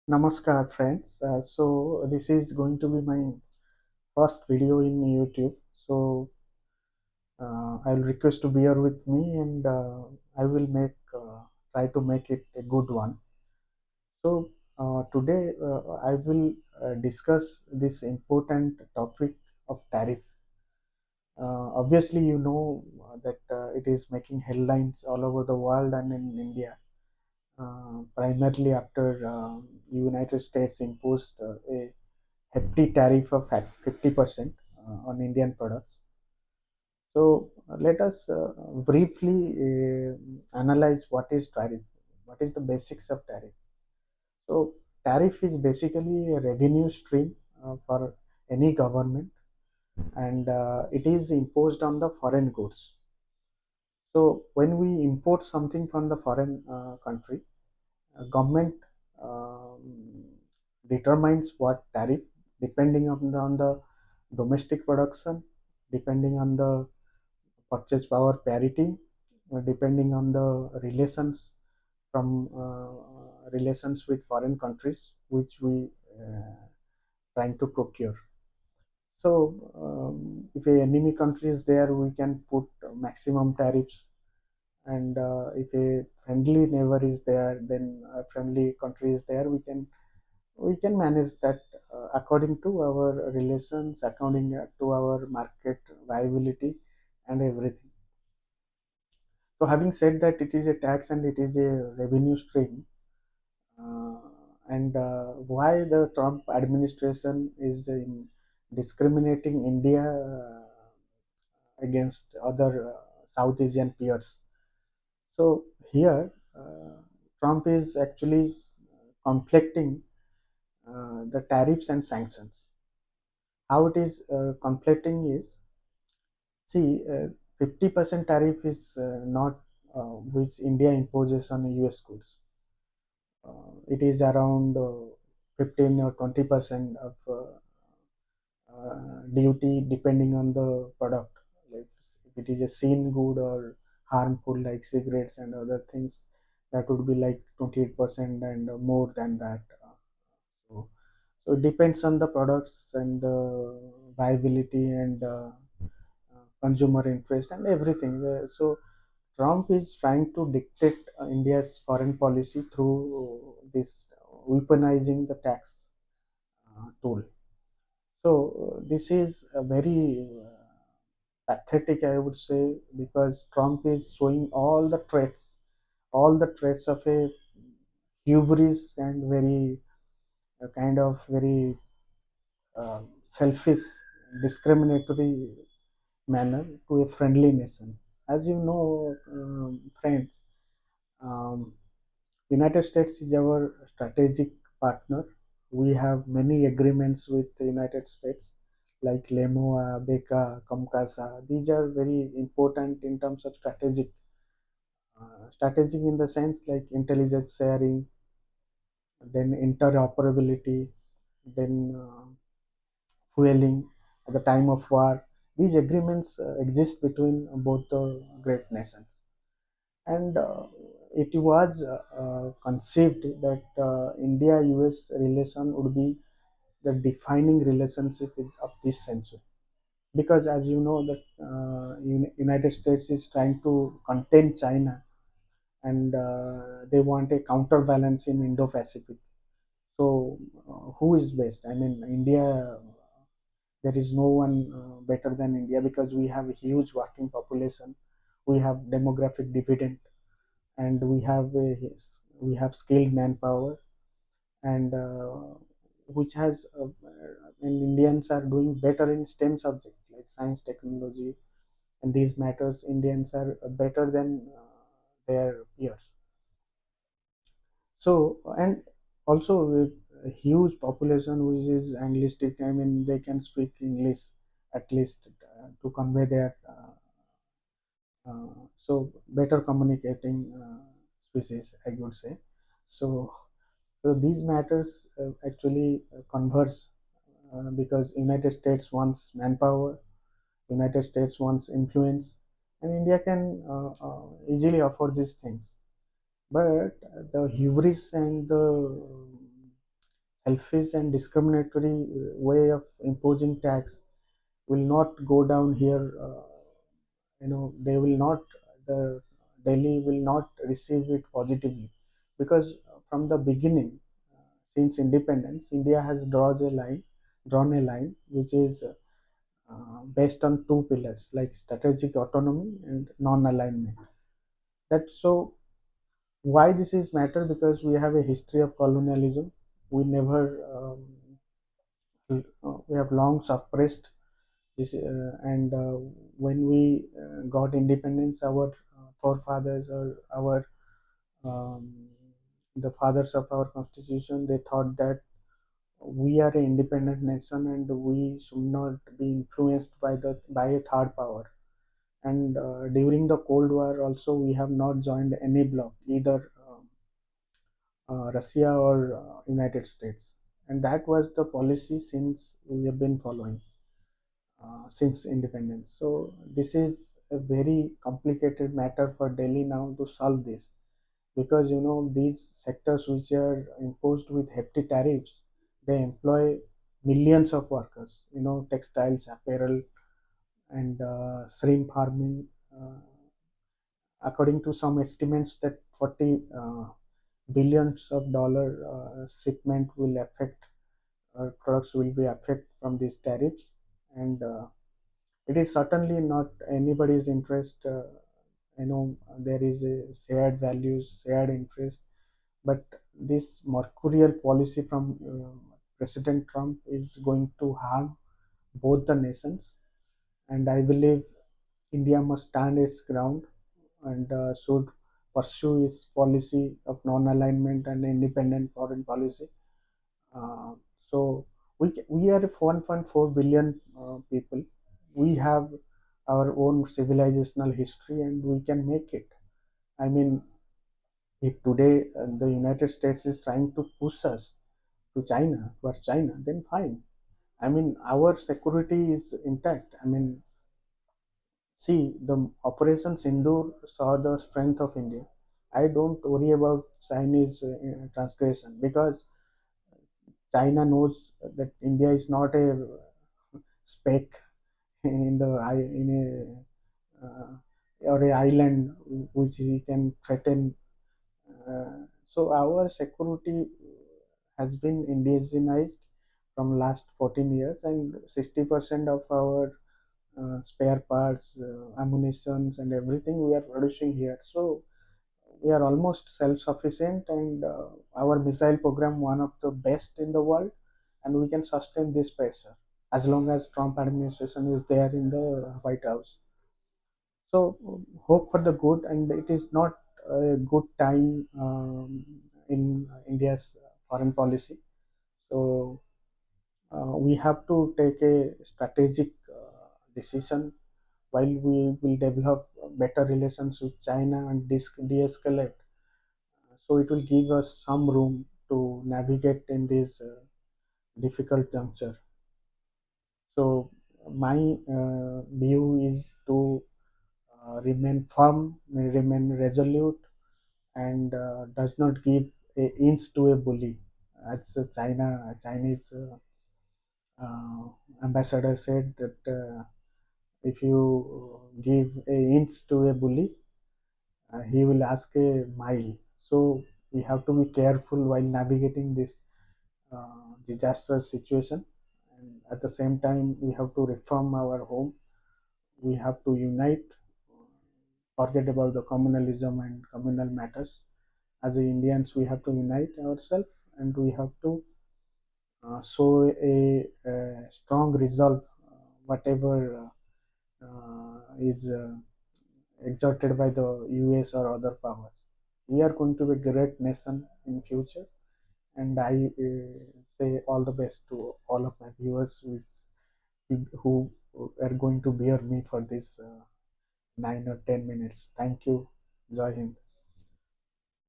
Namaskar friends. So this is going to be my first video in YouTube. So I'll request to bear with me and I will try to make it a good one. So today I will discuss this important topic of tariff. Obviously, you know that it is making headlines all over the world and in India, primarily after United States imposed a hefty tariff of 50% on Indian products. So let us briefly analyze what is tariff. What is the basics of tariff? So tariff is basically a revenue stream for any government, and it is imposed on the foreign goods. So when we import something from the foreign country, government um, determines what tariff depending on the domestic production, depending on the purchase power parity, depending on the relations with foreign countries which we trying to procure. So if a enemy country is there, we can put maximum tariffs, and if a friendly neighbor is there, then a friendly country is there, we can manage that according to our relations, according to our market viability and everything. So having said that, it is a tax and it is a revenue stream, uh, and why the Trump administration is discriminating India against other South Asian peers. So here, Trump is actually conflicting the tariffs and sanctions. How it is conflicting is, see, 50% tariff is not which India imposes on US goods. It is around 15 or 20% of duty depending on the product. Like if it is a seen good or harmful like cigarettes and other things, that would be like 28% and more than that. So, so it depends on the products and the viability and consumer interest and everything. So Trump is trying to dictate India's foreign policy through this weaponizing the tax tool. So this is a very pathetic, I would say, because Trump is showing all the traits of a hubris and very kind of very selfish, discriminatory manner to a friendly nation. As you know, friends, um, United States is our strategic partner. We have many agreements with the United States, like LEMOA, BECA, COMCASA. These are very important in terms of strategic in the sense like intelligence sharing, then interoperability, then fueling at the time of war. These agreements exist between both the great nations, and it was conceived that India-US relation would be the defining relationship of this century. Because as you know that United States is trying to contain China, and they want a counterbalance in Indo-Pacific. So who is best? I mean, India. There is no one better than India because we have a huge working population, we have demographic dividend, and we have skilled manpower, and which has and Indians are doing better in STEM subject like science, technology, and these matters. Indians are better than their peers. So and also with a huge population which is Anglistic. I mean, they can speak English at least to convey their so better communicating species, I would say. So, so these matters actually converse because United States wants manpower, United States wants influence, and India can easily afford these things. But the hubris and the selfish and discriminatory way of imposing tax will not go down here. They will not, the Delhi will not receive it positively, because from the beginning, since independence, India has drawn a line which is based on two pillars like strategic autonomy and non-alignment. That so why this is matter, because we have a history of colonialism. We never we have long suppressed this, and when we got independence, our forefathers or our um, the fathers of our constitution, they thought that we are an independent nation and we should not be influenced by a third power. And during the Cold War also, we have not joined any bloc, either Russia or United States. And that was the policy since we have been following since independence. So this is a very complicated matter for Delhi now to solve this, because these sectors which are imposed with hefty tariffs, they employ millions of workers. Textiles, apparel, and shrimp farming. According to some estimates, that 40 billions of dollar shipment will affect, products will be affected from these tariffs. And it is certainly not anybody's interest. There is a shared values, shared interest, but this mercurial policy from President Trump is going to harm both the nations. And I believe India must stand its ground and should pursue its policy of non-alignment and independent foreign policy. Uh, so we are 1.4 billion people. We have our own civilizational history, and we can make it. I mean, if today the United States is trying to push us towards China, then fine. I mean, our security is intact. I mean, see, the Operation Sindoor saw the strength of India. I don't worry about Chinese transgression, because China knows that India is not a speck in the in a or a island which he can threaten. So our security has been indigenized from last 14 years, and 60% of our spare parts, ammunitions, and everything we are producing here. So we are almost self-sufficient, and our missile program one of the best in the world, and we can sustain this pressure as long as Trump administration is there in the White House. So hope for the good, and it is not a good time in India's foreign policy. So we have to take a strategic decision while we will develop better relations with China and de-escalate. So it will give us some room to navigate in this difficult juncture. So my view is to remain firm, remain resolute, and does not give a inch to a bully. As Chinese uh, ambassador said that if you give a inch to a bully, he will ask a mile. So we have to be careful while navigating this disastrous situation. And at the same time, we have to reform our home. We have to unite, forget about the communalism and communal matters. As Indians, we have to unite ourselves, and we have to show a strong resolve, whatever is exerted by the US or other powers. We are going to be a great nation in future, and I say all the best to all of my viewers who are going to bear me for this 9 or 10 minutes. Thank you. Jai Hind.